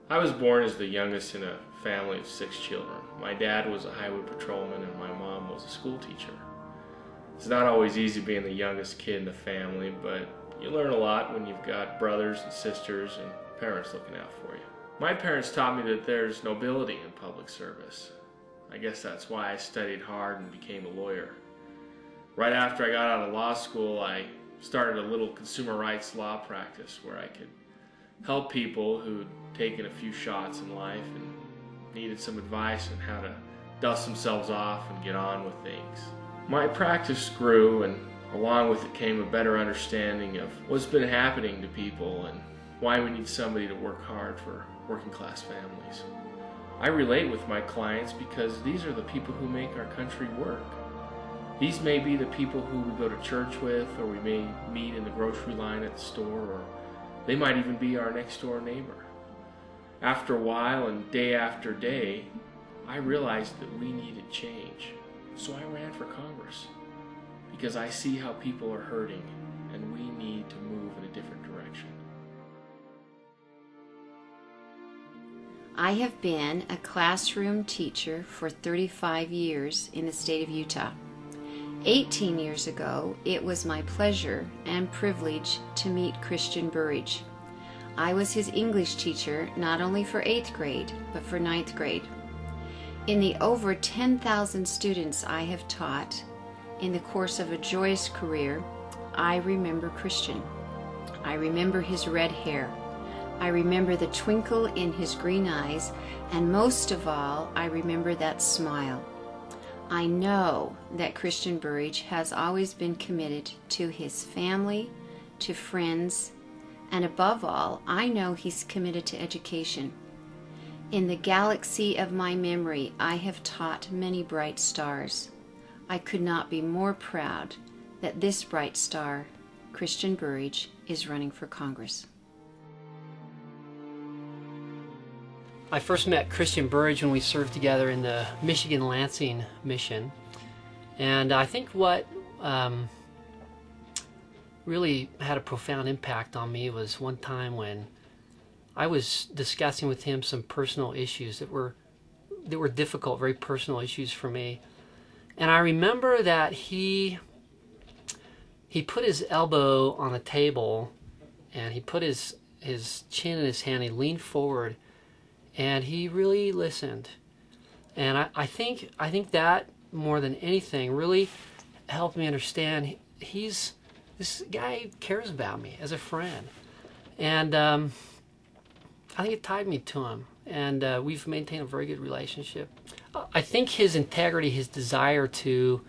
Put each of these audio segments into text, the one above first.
I was born as the youngest in a family of 6 children. My dad was a highway patrolman and my mom was a school teacher. It's not always easy being the youngest kid in the family, but you learn a lot when you've got brothers and sisters and parents looking out for you. My parents taught me that there's nobility in public service. I guess that's why I studied hard and became a lawyer. Right after I got out of law school, I started a little consumer rights law practice where I could help people who'd taken a few shots in life and needed some advice on how to dust themselves off and get on with things. My practice grew, and along with it came a better understanding of what's been happening to people and why we need somebody to work hard for working class families. I relate with my clients because these are the people who make our country work. These may be the people who we go to church with, or we may meet in the grocery line at the store, or they might even be our next door neighbor. After a while and day after day, I realized that we needed change. So I ran for Congress because I see how people are hurting and we need to move in a different direction. I have been a classroom teacher for 35 years in the state of Utah. 18 years ago, it was my pleasure and privilege to meet Christian Burridge. I was his English teacher not only for 8th grade, but for 9th grade. In the over 10,000 students I have taught in the course of a joyous career, I remember Christian. I remember his red hair. I remember the twinkle in his green eyes, and most of all, I remember that smile. I know that Christian Burridge has always been committed to his family, to friends, and above all, I know he's committed to education. In the galaxy of my memory, I have taught many bright stars. I could not be more proud that this bright star, Christian Burridge, is running for Congress. I first met Christian Burridge when we served together in the Michigan Lansing mission, and I think what really had a profound impact on me was one time when I was discussing with him some personal issues that were difficult, very personal issues for me, and I remember that he put his elbow on the table and he put his chin in his hand. He leaned forward. And he really listened, and I think that more than anything really helped me understand this guy cares about me as a friend, and I think it tied me to him, and we've maintained a very good relationship. I think his integrity, his desire to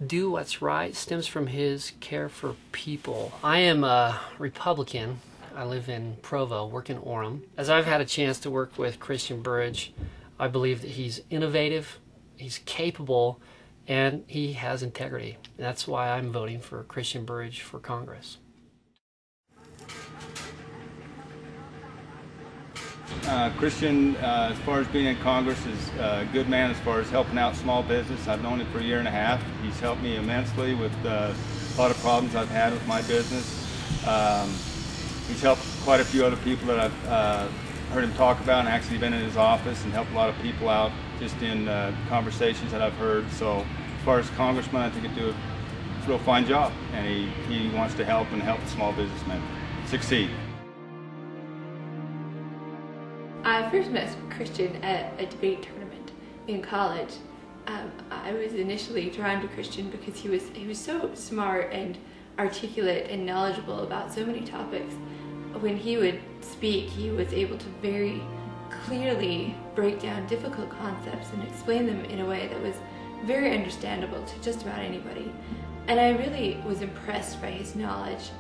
do what's right, stems from his care for people. I am a Republican. I live in Provo, work in Orem. As I've had a chance to work with Christian Burridge, I believe that he's innovative, he's capable, and he has integrity. And that's why I'm voting for Christian Burridge for Congress. Christian, as far as being in Congress, is a good man as far as helping out small business. I've known him for a year and a half. He's helped me immensely with a lot of problems I've had with my business. He's helped quite a few other people that I've heard him talk about, and actually been in his office and helped a lot of people out just in conversations that I've heard. So as far as congressman, I think he'd do a real fine job, and he wants to help and help the small businessmen succeed. I first met Christian at a debate tournament in college. I was initially drawn to Christian because he was so smart and articulate and knowledgeable about so many topics. When he would speak, he was able to very clearly break down difficult concepts and explain them in a way that was very understandable to just about anybody. And I really was impressed by his knowledge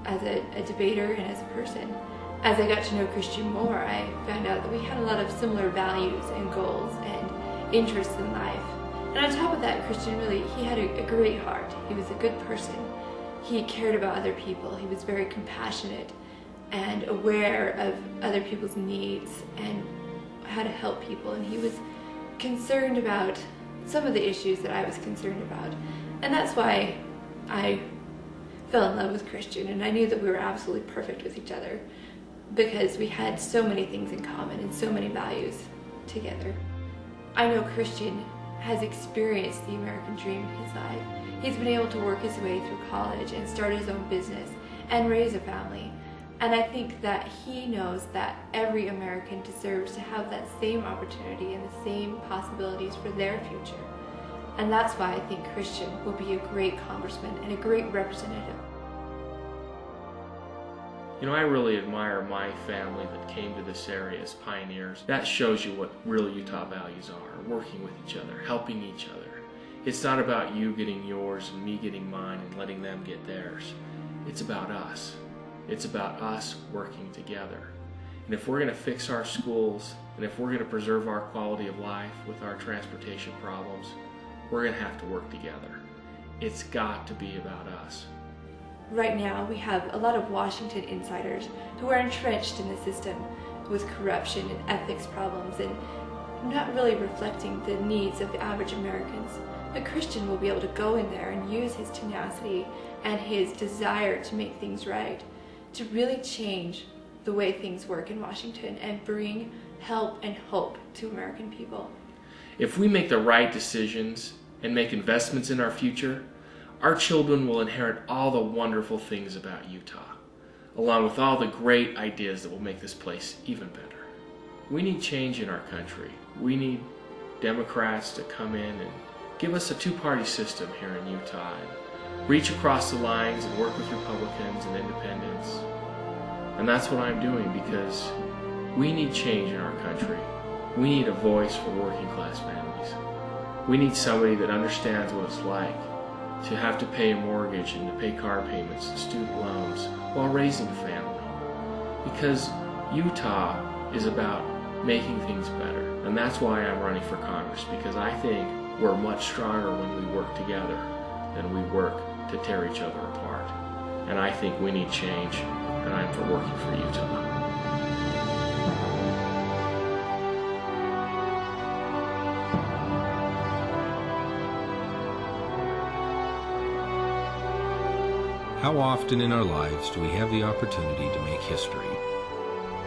as a debater and as a person. As I got to know Christian more, I found out that we had a lot of similar values and goals and interests in life. And on top of that, Christian he had a great heart. He was a good person. He cared about other people. He was very compassionate and aware of other people's needs and how to help people. And he was concerned about some of the issues that I was concerned about. And that's why I fell in love with Christian, and I knew that we were absolutely perfect with each other. because we had so many things in common and so many values together. I know Christian has experienced the American dream in his life. He's been able to work his way through college and start his own business and raise a family. And I think that he knows that every American deserves to have that same opportunity and the same possibilities for their future. And that's why I think Christian will be a great congressman and a great representative. You know, I really admire my family that came to this area as pioneers. That shows you what real Utah values are, working with each other, helping each other. It's not about you getting yours and me getting mine and letting them get theirs. It's about us. It's about us working together. And if we're going to fix our schools, and if we're going to preserve our quality of life with our transportation problems, we're going to have to work together. It's got to be about us. Right now, we have a lot of Washington insiders who are entrenched in the system with corruption and ethics problems and not really reflecting the needs of the average Americans. But Christian will be able to go in there and use his tenacity and his desire to make things right to really change the way things work in Washington and bring help and hope to American people. If we make the right decisions and make investments in our future, our children will inherit all the wonderful things about Utah, along with all the great ideas that will make this place even better. We need change in our country. We need Democrats to come in and give us a two-party system here in Utah and reach across the lines and work with Republicans and independents. And that's what I'm doing, because we need change in our country. We need a voice for working-class families. We need somebody that understands what it's like to have to pay a mortgage and to pay car payments and student loans while raising a family. Because Utah is about making things better. And that's why I'm running for Congress, because I think we're much stronger when we work together than we work to tear each other apart. And I think we need change, and I'm for working for Utah. How often in our lives do we have the opportunity to make history?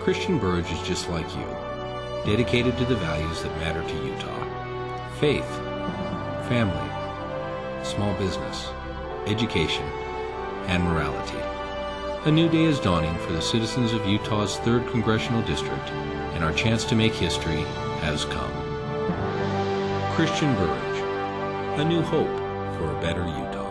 Christian Burridge is just like you, dedicated to the values that matter to Utah: faith, family, small business, education, and morality. A new day is dawning for the citizens of Utah's 3rd Congressional District, and our chance to make history has come. Christian Burridge, a new hope for a better Utah.